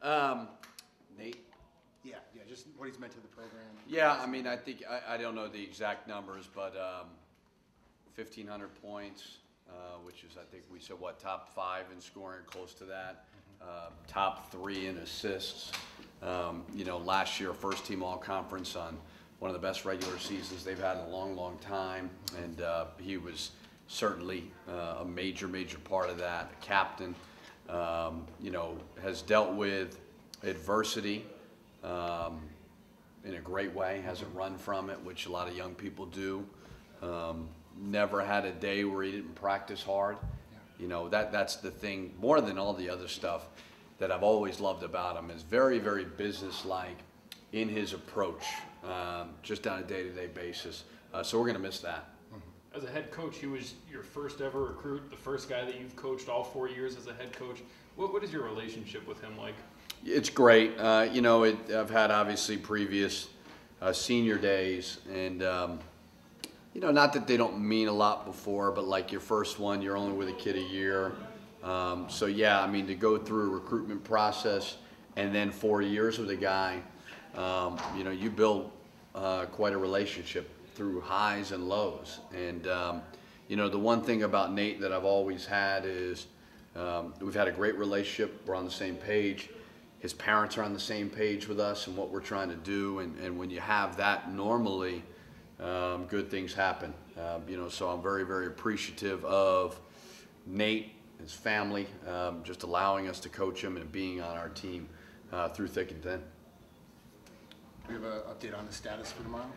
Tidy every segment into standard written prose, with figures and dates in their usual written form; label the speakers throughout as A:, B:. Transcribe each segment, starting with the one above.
A: Nate?
B: Yeah, just what he's meant to the program.
A: Yeah, I mean, I think, I don't know the exact numbers, but 1,500 points, which is, I think we said, what, top 5 in scoring, close to that. Top 3 in assists. Last year, first team all-conference on one of the best regular seasons they've had in a long, long time. And he was certainly a major part of that. A captain, has dealt with adversity in a great way, hasn't run from it, which a lot of young people do. Never had a day where he didn't practice hard. That's the thing, more than all the other stuff, that I've always loved about him, is very, very businesslike in his approach, just on a day-to-day basis. So we're going to miss that.
C: As a head coach, he was your first ever recruit, the first guy that you've coached all 4 years as a head coach. What is your relationship with him like?
A: It's great. I've had obviously previous senior days, and not that they don't mean a lot before, but like your first one, you're only with a kid a year. So yeah, I mean, to go through a recruitment process and then 4 years with a guy, you build quite a relationship through highs and lows. And the one thing about Nate that I've always had is we've had a great relationship. We're on the same page. His parents are on the same page with us and what we're trying to do. And when you have that, normally good things happen. So I'm very, very appreciative of Nate, his family, just allowing us to coach him and being on our team through thick and thin.
B: Do we have an update on the status for tomorrow?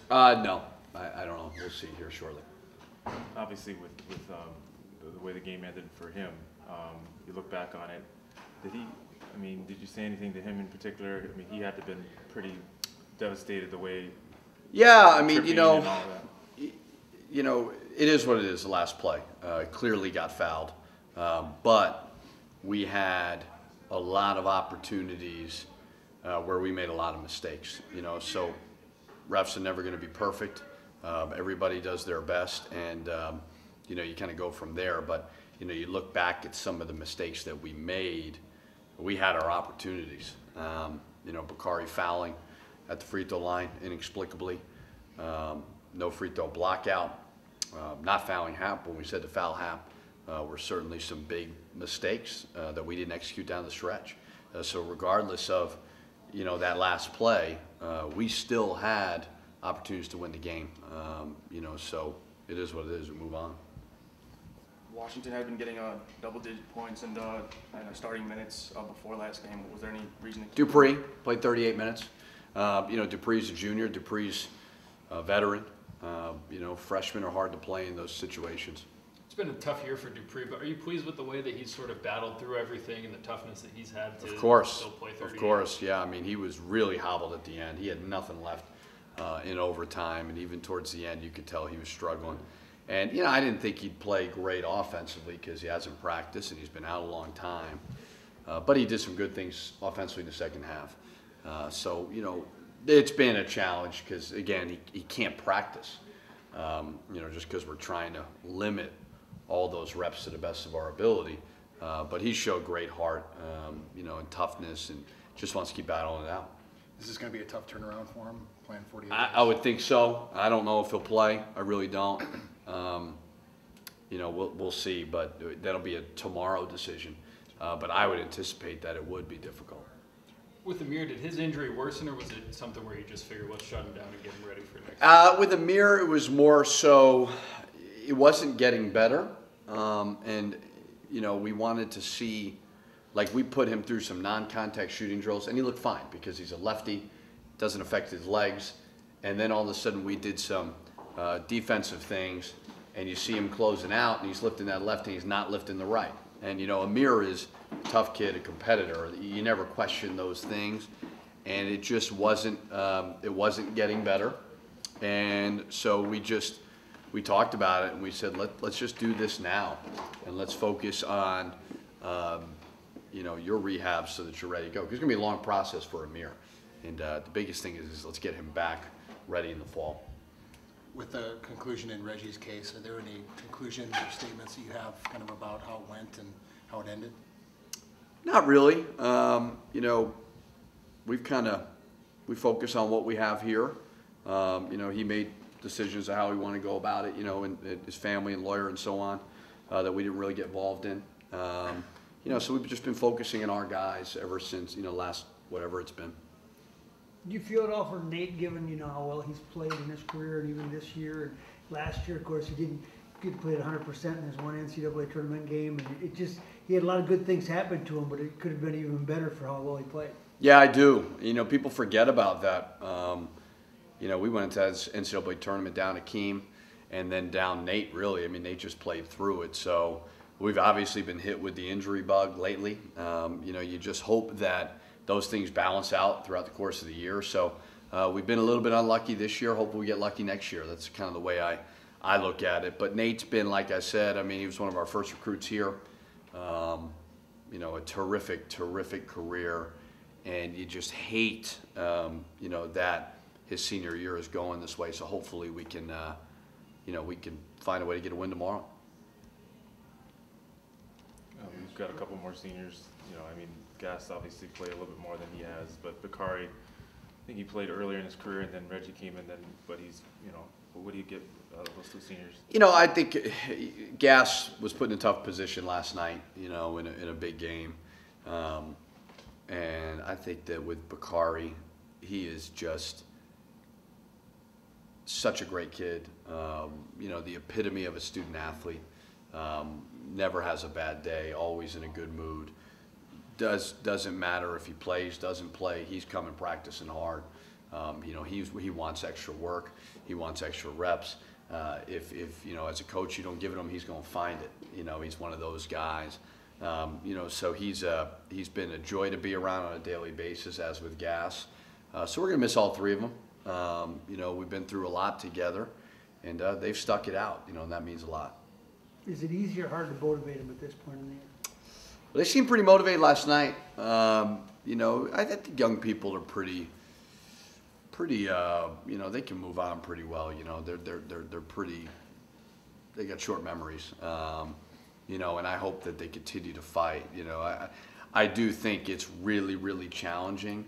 A: No, I don't know. We'll see here shortly.
D: Obviously, with the way the game ended for him, you look back on it. Did you say anything to him in particular? I mean, he had to have been pretty devastated the way.
A: Yeah, I mean, it is what it is. The last play clearly got fouled, but we had a lot of opportunities where we made a lot of mistakes. So refs are never going to be perfect. Everybody does their best, and you kind of go from there. But you look back at some of the mistakes that we made. We had our opportunities. Bakari fouling at the free throw line inexplicably. No free throw blockout. Not fouling Hap when we said to foul Hap were certainly some big mistakes that we didn't execute down the stretch. So regardless of that last play, we still had opportunities to win the game. So it is what it is. We move on.
E: Washington had been getting double-digit points and starting minutes before last game. Was there any reason to keep
A: Dupree played 38 minutes. Dupree's a junior. Dupree's a veteran. Freshmen are hard to play in those situations.
C: It's been a tough year for Dupree, but are you pleased with the way that he's sort of battled through everything and the toughness that he's had to still play 38?
A: Of course, yeah. I mean, he was really hobbled at the end. He had nothing left in overtime, and even towards the end, you could tell he was struggling. And, I didn't think he'd play great offensively because he hasn't practiced and he's been out a long time. But he did some good things offensively in the second half. It's been a challenge because, again, he can't practice, just because we're trying to limit all those reps to the best of our ability. But he showed great heart, and toughness, and just wants to keep battling it out.
B: Is this going to be a tough turnaround for him, playing 48 days?
A: I would think so. I don't know if he'll play. I really don't. We'll see, but that'll be a tomorrow decision. But I would anticipate that it would be difficult.
C: With Amir, did his injury worsen, or was it something where you just figured, let's shut him down and get him ready for next
A: With Amir, it was more so it wasn't getting better. We wanted to see, like, we put him through some non-contact shooting drills, and he looked fine because he's a lefty, doesn't affect his legs. And then all of a sudden we did some defensive things, and you see him closing out, and he's lifting that left, and he's not lifting the right. And, Amir is a tough kid, a competitor. You never question those things. And it just wasn't getting better. And so we talked about it, and we said, let's just do this now. And let's focus on, your rehab so that you're ready to go. Because it's going to be a long process for Amir. And the biggest thing is let's get him back ready in the fall.
B: With the conclusion in Reggie's case, are there any conclusions or statements that you have kind of about how it went and how it ended?
A: Not really. You know, we focus on what we have here. You know, he made decisions of how he wanted to go about it, you know, and his family and lawyer and so on, that we didn't really get involved in. You know, so we've just been focusing on our guys ever since, you know, last whatever it's been.
F: Do you feel it all for Nate, given, you know, how well he's played in his career and even this year? And last year, of course, he didn't get played 100% in his one NCAA tournament game, and it just, he had a lot of good things happen to him, but it could have been even better for how well he played.
A: Yeah, I do. You know, people forget about that. You know, we went into that NCAA tournament down Akeem and then down Nate, really. I mean, Nate just played through it. So we've obviously been hit with the injury bug lately. You know, you just hope that those things balance out throughout the course of the year. So we've been a little bit unlucky this year. Hopefully we get lucky next year. That's kind of the way I look at it. But Nate's been, like I said, I mean, he was one of our first recruits here. You know, a terrific, terrific career. And you just hate, you know, that his senior year is going this way. So hopefully we can, you know, we can find a way to get a win tomorrow.
D: We've got a couple more seniors. You know, I mean, Gass obviously played a little bit more than he has, but Bakari, I think he played earlier in his career, and then Reggie came in. Then, but he's, you know, what do you get out of those two seniors?
A: You know, I think Gass was put in a tough position last night. You know, in a big game. And I think that with Bakari, he is just such a great kid. You know, the epitome of a student athlete. Never has a bad day, always in a good mood. Doesn't matter if he plays, doesn't play, he's coming practicing hard. You know, he wants extra work, he wants extra reps. If you know, as a coach, you don't give it him, he's going to find it. You know, he's one of those guys. You know, so he's been a joy to be around on a daily basis, as with Gass. So we're going to miss all three of them. You know, we've been through a lot together, and they've stuck it out, you know, and that means a lot.
F: Is it easy or hard to motivate him at this point in the year?
A: Well, they seemed pretty motivated last night. You know, I think young people are pretty. You know, they can move on pretty well. You know, they're pretty. They got short memories. You know, and I hope that they continue to fight. You know, I do think it's really, really challenging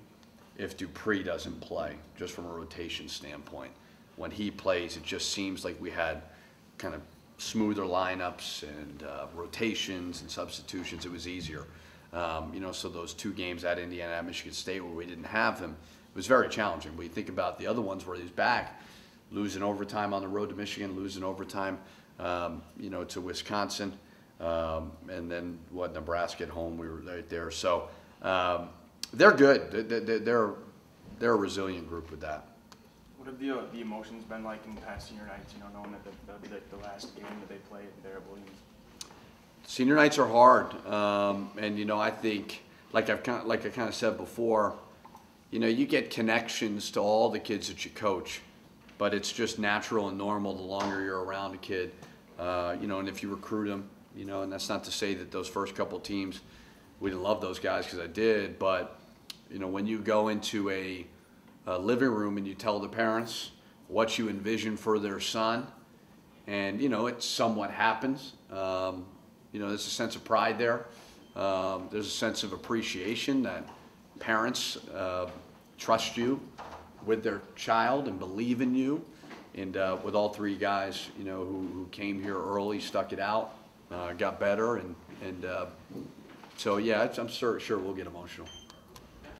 A: if Dupree doesn't play, just from a rotation standpoint. When he plays, it just seems like we had kind of smoother lineups and rotations and substitutions. It was easier. You know, so those two games at Indiana, at Michigan State, where we didn't have him, it was very challenging. But you think about the other ones where he's back, losing overtime on the road to Michigan, losing overtime, you know, to Wisconsin, and then Nebraska at home, we were right there. So they're good. They're a resilient group with that.
E: What have the emotions been like in the past senior nights, you know, knowing that that'll be like the last game that they play there at Williams?
A: Senior nights are hard, and you know, I think, like I kind of said before, you know, you get connections to all the kids that you coach, but it's just natural and normal the longer you're around a kid, you know, and if you recruit them, you know, and that's not to say that those first couple teams, we didn't love those guys, because I did, but you know, when you go into a living room and you tell the parents what you envision for their son, and you know, it somewhat happens. You know, there's a sense of pride there. There's a sense of appreciation that parents trust you with their child and believe in you. And with all three guys, you know, who came here early, stuck it out, got better, and so yeah, I'm sure we'll get emotional.